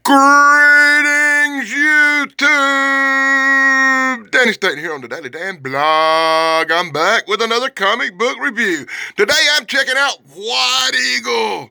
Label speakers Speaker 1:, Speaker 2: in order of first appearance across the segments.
Speaker 1: Greetings, YouTube! Danny Staten here on the Daily Dan blog. I'm back with another comic book review. Today I'm checking out White Eagle,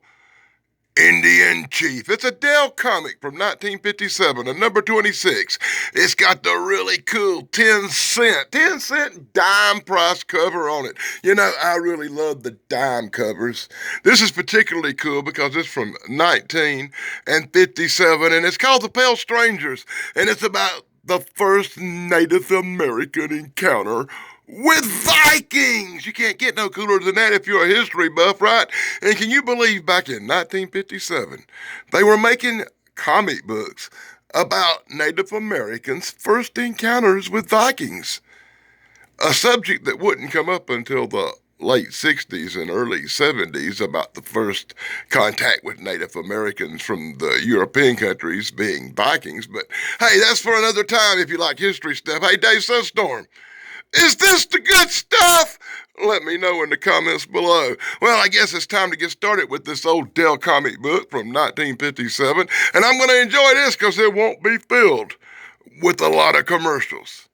Speaker 1: Indian Chief. It's a Dell comic from 1957, a number 26. It's got the really cool 10 cent dime price cover on it. You know, I really love the dime covers. This is particularly cool because it's from 1957, and it's called The Pale Strangers, and it's about the first Native American encounter with Vikings. You can't get no cooler than that if you're a history buff, right? And can you believe back in 1957, they were making comic books about Native Americans' first encounters with Vikings, a subject that wouldn't come up until the late 60s and early 70s about the first contact with Native Americans from the European countries being Vikings. But hey, that's for another time if you like history stuff. Hey, Dave Sunstorm, is this the good stuff? Let me know in the comments below. Well, I guess it's time to get started with this old Dell comic book from 1957, and I'm going to enjoy this because it won't be filled with a lot of commercials.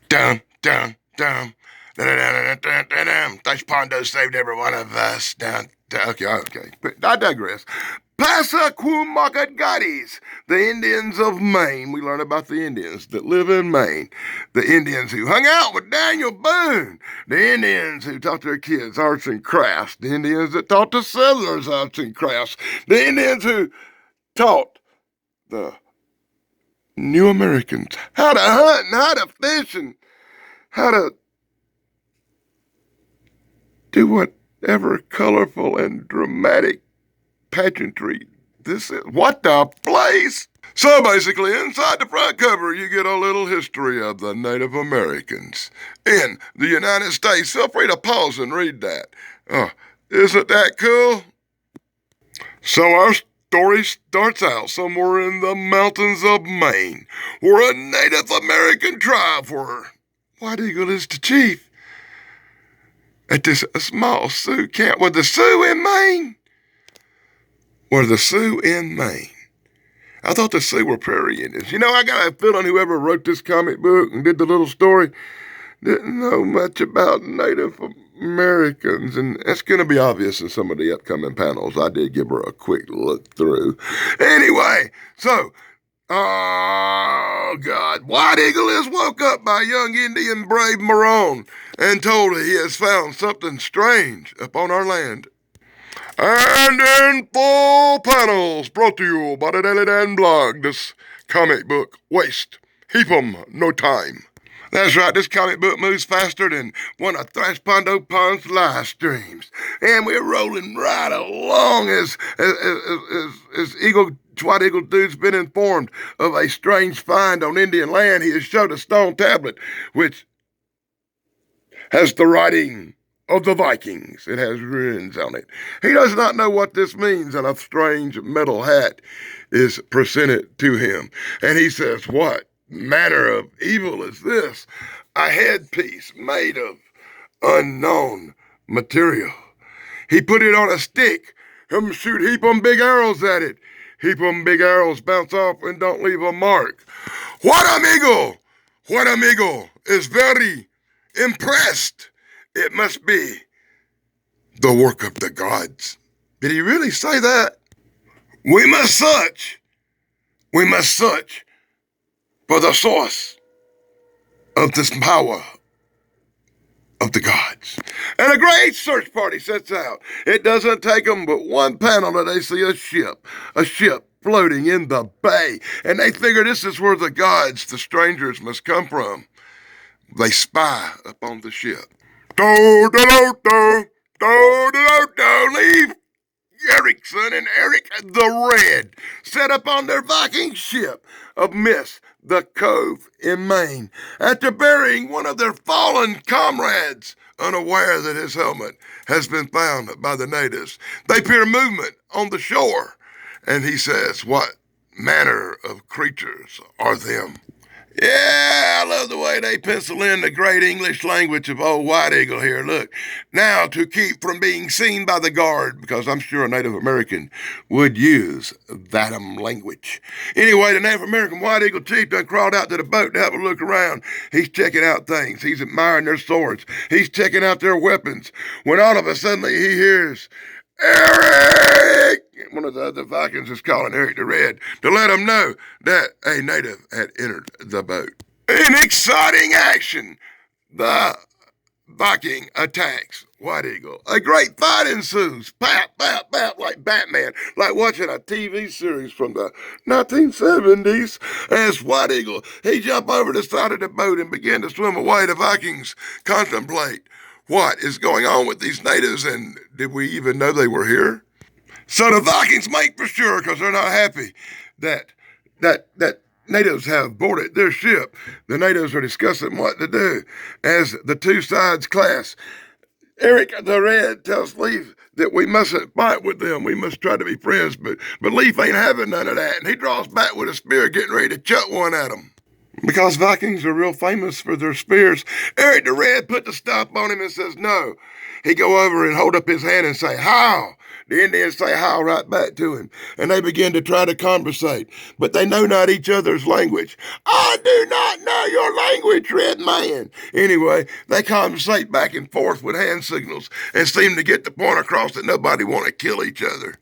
Speaker 1: Dum, dum, dum. Thanks, Pondo saved every one of us. Okay. I digress. Passaquamacadgatis, the Indians of Maine. We learn about the Indians that live in Maine. The Indians who hung out with Daniel Boone. The Indians who taught their kids arts and crafts. The Indians that taught the settlers arts and crafts. The Indians who taught the new Americans how to hunt and how to fish and how to do whatever colorful and dramatic pageantry this is. What the place? So basically, inside the front cover, you get a little history of the Native Americans in the United States. Feel free to pause and read that. Isn't that cool? So our story starts out somewhere in the mountains of Maine, where a Native American tribe, where White Eagle is the chief, at this small Sioux camp. Were the Sioux in Maine? I thought the Sioux were prairie Indians. You know, I got a feeling whoever wrote this comic book and did the little story didn't know much about Native Americans, and that's going to be obvious in some of the upcoming panels. I did give her a quick look through. Anyway, so, oh, God. White Eagle is woke up by young Indian brave Marone and told he has found something strange upon our land. And in full panels, brought to you by the Daily Dan blog, this comic book, Waste, Heap 'em, No Time. That's right, this comic book moves faster than one of Thrash Pondo Pond's live streams. And we're rolling right along as White Eagle Dude's been informed of a strange find on Indian land. He has showed a stone tablet which has the writing of the Vikings. It has runes on it. He does not know what this means, and a strange metal hat is presented to him. And he says, what manner of evil is this? A headpiece made of unknown material. He put it on a stick. Him shoot heap 'em big arrows at it. Heap 'em big arrows bounce off and don't leave a mark. White Eagle is very impressed. It must be the work of the gods. Did he really say that? We must search for the source of this power of the gods. And a great search party sets out. It doesn't take them but one panel that they see a ship floating in the bay. And they figure this is where the gods, the strangers, must come from. They spy upon the ship. Leave Erickson and Eric the Red set up on their Viking ship amidst the cove in Maine after burying one of their fallen comrades, unaware that his helmet has been found by the natives. They peer movement on the shore, and he says, what manner of creatures are them? Yeah, I love the way they pencil in the great English language of old White Eagle here. Look, now to keep from being seen by the guard, because I'm sure a Native American would use that language. Anyway, the Native American White Eagle chief done crawled out to the boat to have a look around. He's checking out things. He's admiring their swords. He's checking out their weapons. When all of a sudden he hears, Eric! One of the other Vikings is calling Eric the Red to let him know that a native had entered the boat. In exciting action, the Viking attacks White Eagle. A great fight ensues. Pap, pap, pap, like Batman, like watching a TV series from the 1970s. As White Eagle, he jumped over the side of the boat and began to swim away. The Vikings contemplate what is going on with these natives, and did we even know they were here? So the Vikings make for sure, because they're not happy that natives have boarded their ship. The natives are discussing what to do as the two sides clash. Eric the Red tells Leaf that we mustn't fight with them. We must try to be friends, but Leaf ain't having none of that, and he draws back with a spear, getting ready to chuck one at him. Because Vikings are real famous for their spears, Eric the Red put the stop on him and says no. He go over and hold up his hand and say, how? The Indians say how right back to him, and they begin to try to conversate, but they know not each other's language. I do not know your language, Red Man. Anyway, they conversate back and forth with hand signals and seem to get the point across that nobody want to kill each other.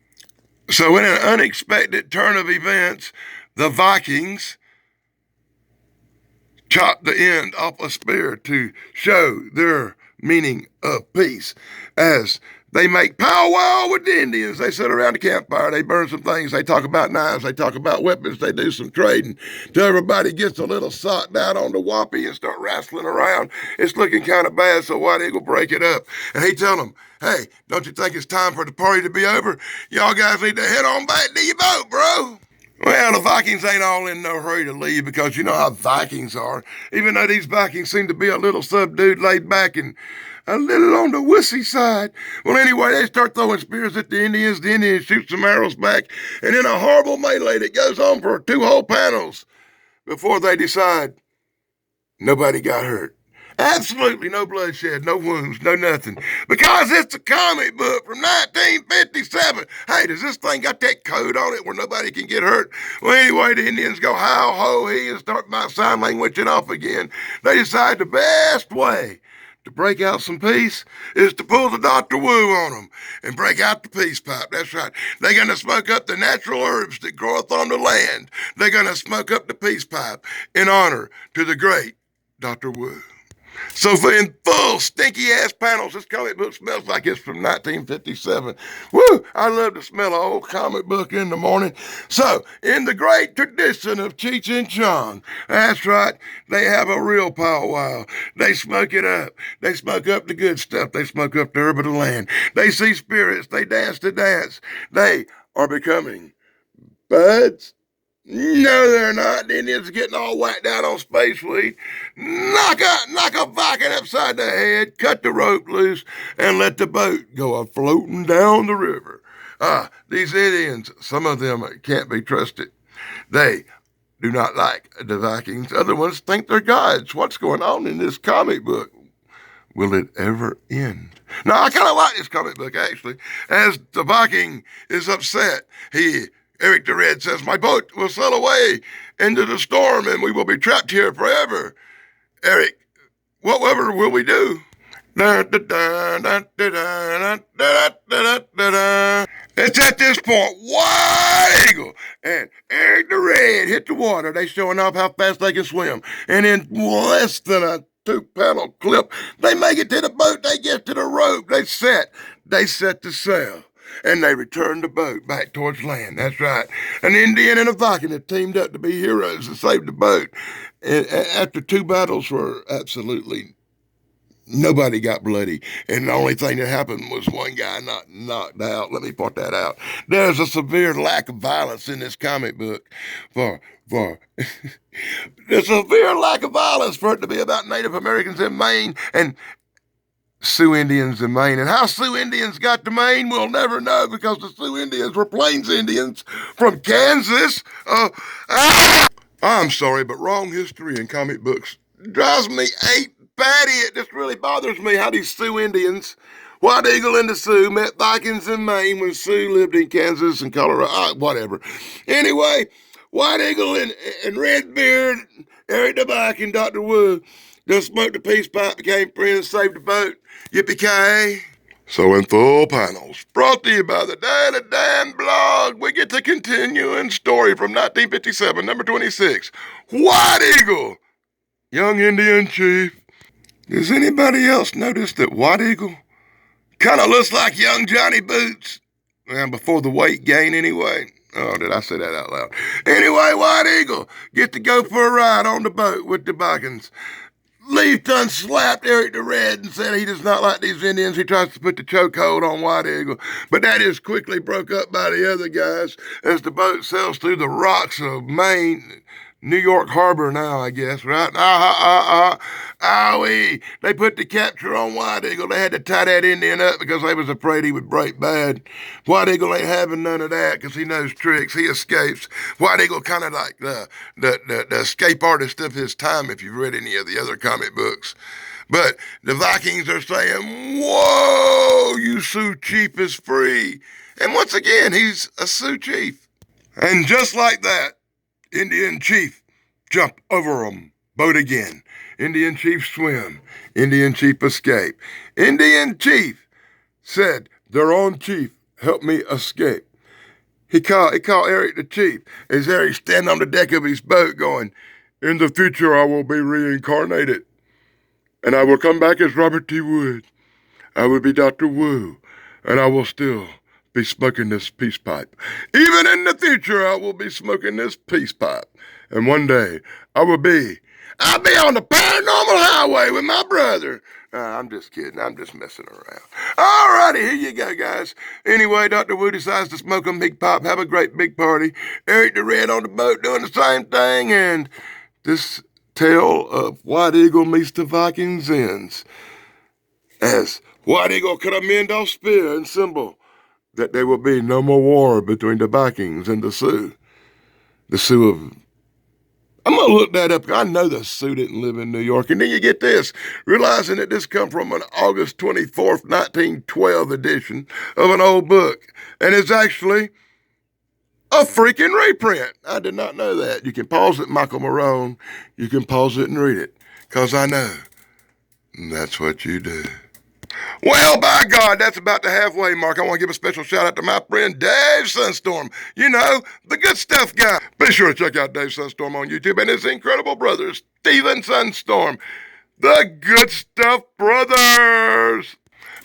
Speaker 1: So in an unexpected turn of events, the Vikings chop the end off a spear to show their meaning of peace. As they make powwow with the Indians, they sit around the campfire, they burn some things, they talk about knives, they talk about weapons, they do some trading, till everybody gets a little socked out on the whoppy and start wrestling around. It's looking kind of bad, so White Eagle break it up. And he tell them, hey, don't you think it's time for the party to be over? Y'all guys need to head on back to your boat, bro. Well, the Vikings ain't all in no hurry to leave, because you know how Vikings are. Even though these Vikings seem to be a little subdued, laid back, and a little on the wussy side. Well, anyway, they start throwing spears at the Indians shoot some arrows back, and in a horrible melee that goes on for 2 whole panels before they decide nobody got hurt. Absolutely no bloodshed, no wounds, no nothing. Because it's a comic book from 1957. Hey, does this thing got that code on it where nobody can get hurt? Well, anyway, the Indians go how, ho, he, and start my sign languaging off again. They decide the best way to break out some peace is to pull the Dr. Wu on them and break out the peace pipe. That's right. They're going to smoke up the natural herbs that groweth on the land. They're going to smoke up the peace pipe in honor to the great Dr. Wu. So in full stinky-ass panels, this comic book smells like it's from 1957. Woo! I love to smell an old comic book in the morning. So, in the great tradition of Cheech and Chong, that's right, they have a real powwow. They smoke it up. They smoke up the good stuff. They smoke up the herb of the land. They see spirits. They dance the dance. They are becoming buds. No, they're not. The Indians are getting all whacked out on space weed. Knock a Viking upside the head, cut the rope loose, and let the boat go a-floating down the river. These Indians, some of them can't be trusted. They do not like the Vikings. Other ones think they're gods. What's going on in this comic book? Will it ever end? Now, I kind of like this comic book, actually. As the Viking is upset, Eric the Red says, my boat will sail away into the storm and we will be trapped here forever. Eric, whatever will we do? It's at this point, White Eagle and Eric the Red hit the water. They showing off how fast they can swim. And in less than a 2-panel clip, they make it to the boat. They get to the rope. They set the sail. And they returned the boat back towards land. That's right. An Indian and a Viking had teamed up to be heroes and saved the boat. And after 2 battles where absolutely nobody got bloody, and the only thing that happened was one guy not knocked out. Let me point that out. There's a severe lack of violence in this comic book for the severe lack of violence for it to be about Native Americans in Maine and Sioux Indians in Maine. And how Sioux Indians got to Maine, we'll never know, because the Sioux Indians were Plains Indians from Kansas. I'm sorry, but wrong history in comic books drives me ape batty. It just really bothers me how these Sioux Indians, White Eagle and the Sioux, met Vikings in Maine when Sioux lived in Kansas and Colorado, whatever. Anyway, White Eagle and Redbeard, Eric the Viking, Dr. Wu, just smoked the peace pipe, became friends, saved the boat. Yippee-ki-yay. So in full panels, brought to you by the Daily Dan blog, we get the continuing story from 1957, number 26, White Eagle, Young Indian Chief. Does anybody else notice that White Eagle kind of looks like young Johnny Boots? Well, before the weight gain anyway. Oh, did I say that out loud? Anyway, White Eagle get to go for a ride on the boat with the Vikings. Leaf done slapped Eric the Red and said he does not like these Indians. He tries to put the chokehold on White Eagle, but that is quickly broke up by the other guys as the boat sails through the rocks of Maine, New York Harbor now, I guess, right? They put the capture on White Eagle. They had to tie that Indian up because they was afraid he would break bad. White Eagle ain't having none of that because he knows tricks. He escapes. White Eagle kind of like the escape artist of his time, if you've read any of the other comic books. But the Vikings are saying, whoa, you Sioux chief is free. And once again, he's a Sioux chief. And just like that, Indian chief jump over 'em. Boat again. Indian chief swim. Indian chief escape. Indian chief said, their own chief, help me escape. He called Eric the chief as Eric standing on the deck of his boat going, in the future I will be reincarnated. And I will come back as Robert T. Wood. I will be Dr. Wu. And I will still be smoking this peace pipe. Even in the future, I will be smoking this peace pipe. And one day, I'll be on the paranormal highway with my brother. I'm just kidding. I'm just messing around. All righty, here you go, guys. Anyway, Dr. Wu decides to smoke a big pipe, have a great big party. Eric the Red on the boat doing the same thing, and this tale of White Eagle meets the Vikings ends as White Eagle cut a Mendel spear and symbol that there will be no more war between the Vikings and the Sioux. The Sioux of... I'm going to look that up. I know the Sioux didn't live in New York. And then you get this, realizing that this come from an August 24th, 1912 edition of an old book. And it's actually a freaking reprint. I did not know that. You can pause it, Michael Marone. You can pause it and read it. Because I know that's what you do. Well, by God, that's about the halfway mark. I want to give a special shout out to my friend Dave Sunstorm. You know, the good stuff guy. Be sure to check out Dave Sunstorm on YouTube and his incredible brother, Steven Sunstorm. The Good Stuff Brothers.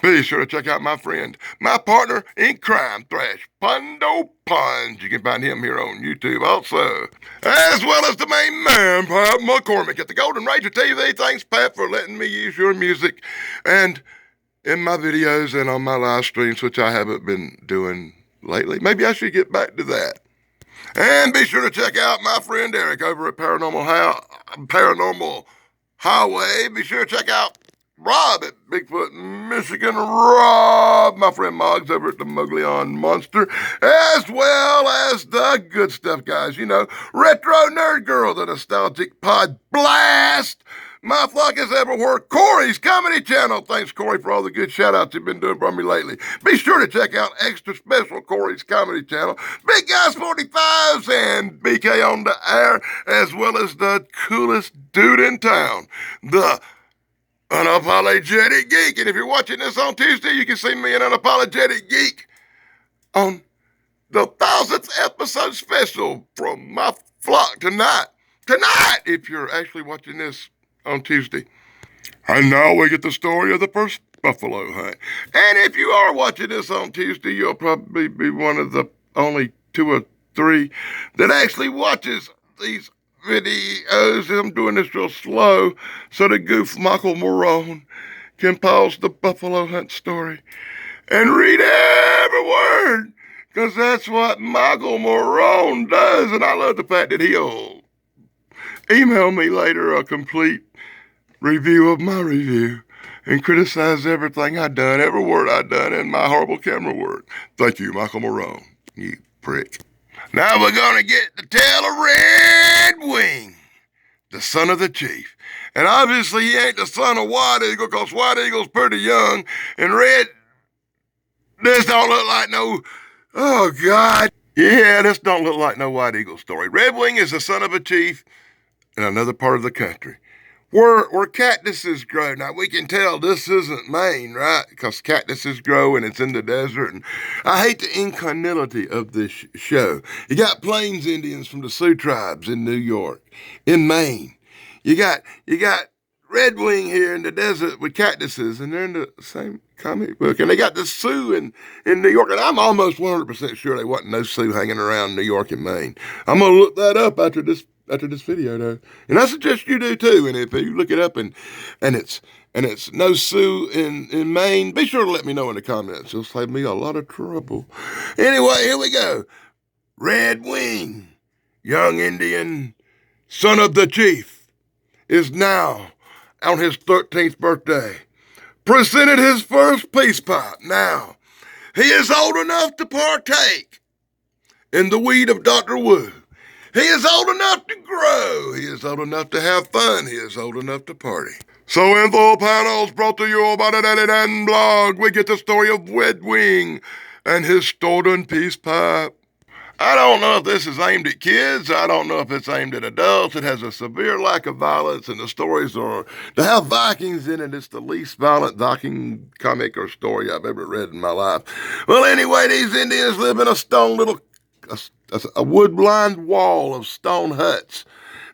Speaker 1: Be sure to check out my friend, my partner in crime, Thrash Pundo Puns. You can find him here on YouTube also. As well as the main man, Pat McCormick at the Golden Ranger TV. Thanks, Pat, for letting me use your music and in my videos and on my live streams, which I haven't been doing lately. Maybe I should get back to that. And be sure to check out my friend Eric over at Paranormal Highway. Be sure to check out Rob at Bigfoot, Michigan. Rob, my friend Moggs over at the Muglion Monster, as well as the good stuff, guys. You know, Retro Nerd Girl, the Nostalgic Pod Blast. My flock is everywhere. Corey's Comedy Channel. Thanks, Corey, for all the good shout-outs you've been doing for me lately. Be sure to check out Extra Special Corey's Comedy Channel, Big Guys 45s, and BK on the Air, as well as the coolest dude in town, the Unapologetic Geek. And if you're watching this on Tuesday, you can see me an Unapologetic Geek on the 1000th episode special from my flock tonight. Tonight, if you're actually watching this on Tuesday. And now we get the story of the first buffalo hunt. And if you are watching this on Tuesday, you'll probably be one of the only 2 or 3 that actually watches these videos. I'm doing this real slow so the goof Michael Marone can pause the buffalo hunt story and read every word, because that's what Michael Marone does. And I love the fact that he'll email me later a complete review of my review and criticize everything I done, every word I done, and my horrible camera work. Thank you, Michael Marone, you prick. Now we're gonna get the tale of Red Wing, the son of the chief. And obviously he ain't the son of White Eagle, because White Eagle's pretty young, and this don't look like no, oh God. Yeah, this don't look like no White Eagle story. Red Wing is the son of a chief in another part of the country where cactuses grow. Now, we can tell this isn't Maine, right? Because cactuses grow and it's in the desert. And I hate the incontinuity of this show. You got Plains Indians from the Sioux tribes in New York, in Maine. You got Red Wing here in the desert with cactuses, and they're in the same comic book. And they got the Sioux in New York, and I'm almost 100% sure there wasn't no Sioux hanging around New York and Maine. I'm going to look that up after this video, though. And I suggest you do too. And if you look it up and it's no Sioux in Maine, be sure to let me know in the comments. It'll save me a lot of trouble. Anyway, here we go. Red Wing, young Indian, son of the chief, is now on his 13th birthday. Presented his first peace pipe. Now, he is old enough to partake in the weed of Dr. Wu. He is old enough to grow. He is old enough to have fun. He is old enough to party. So info panels brought to you by the Daddy Dan blog. We get the story of Red Wing and his stolen peace pipe. I don't know if this is aimed at kids. I don't know if it's aimed at adults. It has a severe lack of violence, and the stories are, to have Vikings in it, it's the least violent Viking comic or story I've ever read in my life. Well, anyway, these Indians live in a stone little, a wood-lined wall of stone huts.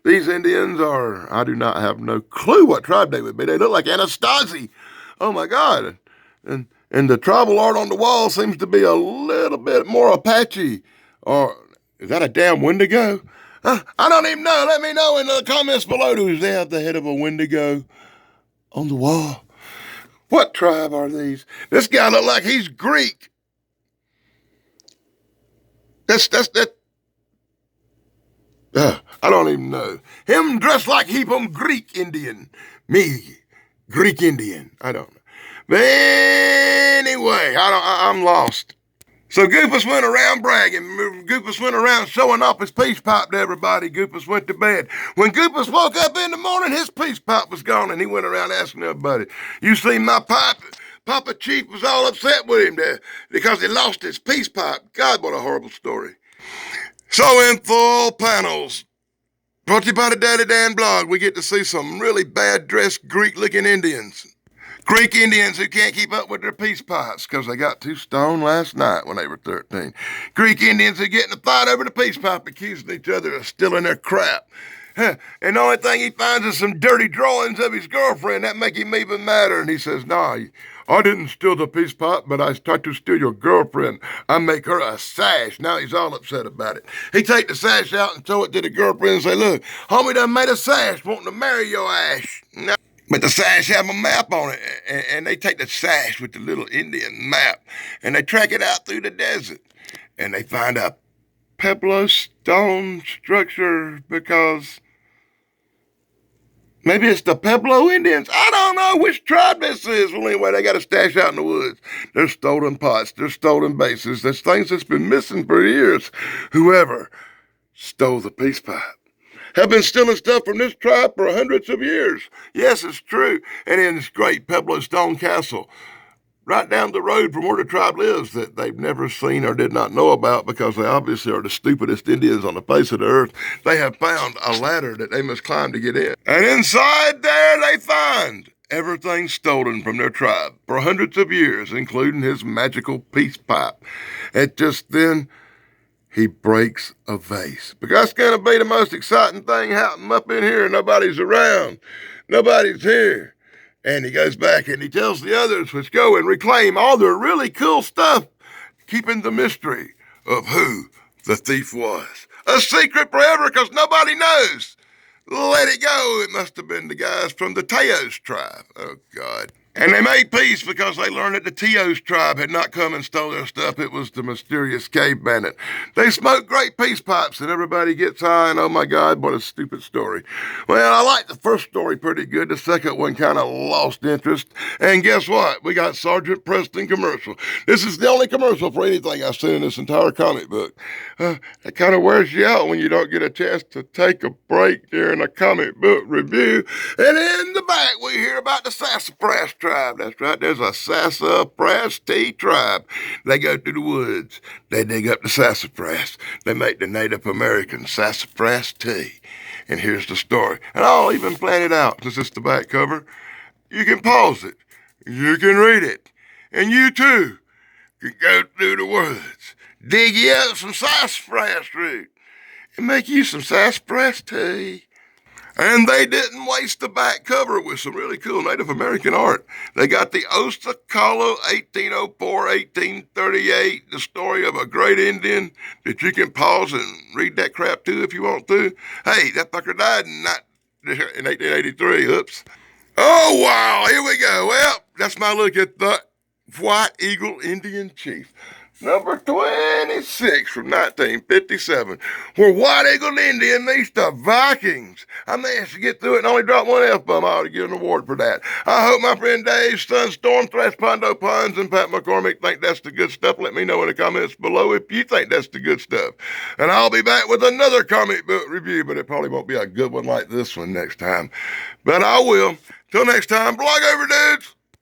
Speaker 1: These Indians are, I do not have no clue what tribe they would be. They look like Anastasi. Oh my God. And the tribal art on the wall seems to be a little bit more Apache. Or is that a damn Wendigo? I don't even know. Let me know in the comments below. Do they have the head of a Wendigo on the wall? What tribe are these? This guy look like he's Greek. I don't even know. Him dressed like he from Greek Indian. Me, Greek Indian. I don't know. But anyway, I'm lost. So Goofus went around bragging. Goofus went around showing off his peace pipe to everybody. Goofus went to bed. When Goofus woke up in the morning, his peace pipe was gone, and he went around asking everybody, "You seen my pipe?" Papa Chief was all upset with him because he lost his peace pipe. God, what a horrible story. So in full panels, brought to you by the Daddy Dan blog, we get to see some really bad-dressed Greek-looking Indians. Greek Indians who can't keep up with their peace pipes because they got too stoned last night when they were 13. Greek Indians who get in a fight over the peace pipe, accusing each other of stealing their crap. And the only thing he finds is some dirty drawings of his girlfriend. That make him even madder. And he says, "Nah, I didn't steal the peace pipe, but I tried to steal your girlfriend. I make her a sash." Now he's all upset about it. He take the sash out and show it to the girlfriend and say, "Look, homie done made a sash wanting to marry your ass." Now, but the sash have a map on it, and they take the sash with the little Indian map, and they track it out through the desert, and they find a Pueblo stone structure because maybe it's the Pueblo Indians. I don't know which tribe this is. Well, anyway, they got a stash out in the woods. There's stolen pots. There's stolen bases. There's things that's been missing for years. Whoever stole the peace pipe have been stealing stuff from this tribe for hundreds of years. Yes, it's true. And in this great Pueblo stone castle, right down the road from where the tribe lives, that they've never seen or did not know about because they obviously are the stupidest Indians on the face of the earth, they have found a ladder that they must climb to get in. And inside there they find everything stolen from their tribe for hundreds of years, including his magical peace pipe. And just then, he breaks a vase. Because that's going to be the most exciting thing happening up in here. Nobody's around. Nobody's here. And he goes back and he tells the others, "Let's go and reclaim all their really cool stuff," keeping the mystery of who the thief was a secret forever because nobody knows. Let it go. It must have been the guys from the Teos tribe. Oh, God. And they made peace because they learned that the Teos tribe had not come and stole their stuff. It was the mysterious cave bandit. They smoked great peace pipes and everybody gets high, and oh my God, what a stupid story. Well, I like the first story pretty good. The second one kind of lost interest. And guess what? We got Sergeant Preston commercial. This is the only commercial for anything I've seen in this entire comic book. It kind of wears you out when you don't get a chance to take a break during a comic book review. And in the back, we hear about the Sassafras tribe. That's right, there's a sassafras tea tribe. They go through the woods. They dig up the sassafras. They make the Native American sassafras tea. And here's the story. And I'll even plan it out since it's the back cover. You can pause it. You can read it. And you too can go through the woods, dig you up some sassafras root, and make you some sassafras tea. And they didn't waste the back cover with some really cool Native American art. They got the Ostakalo 1804-1838, the story of a great Indian that you can pause and read that crap too if you want to. Hey, that fucker died in 1883. Oops. Oh, wow, here we go. Well, that's my look at the White Eagle Indian Chief. Number 26 from 1957, where White Eagle Indian meets the Vikings. I managed to get through it and only drop one F-bomb. I ought to get an award for that. I hope my friend Dave, Sunstorm, Thrash Pondo Puns, and Pat McCormick think that's the good stuff. Let me know in the comments below if you think that's the good stuff. And I'll be back with another comic book review, but it probably won't be a good one like this one next time. But I will. Till next time, blog over, dudes.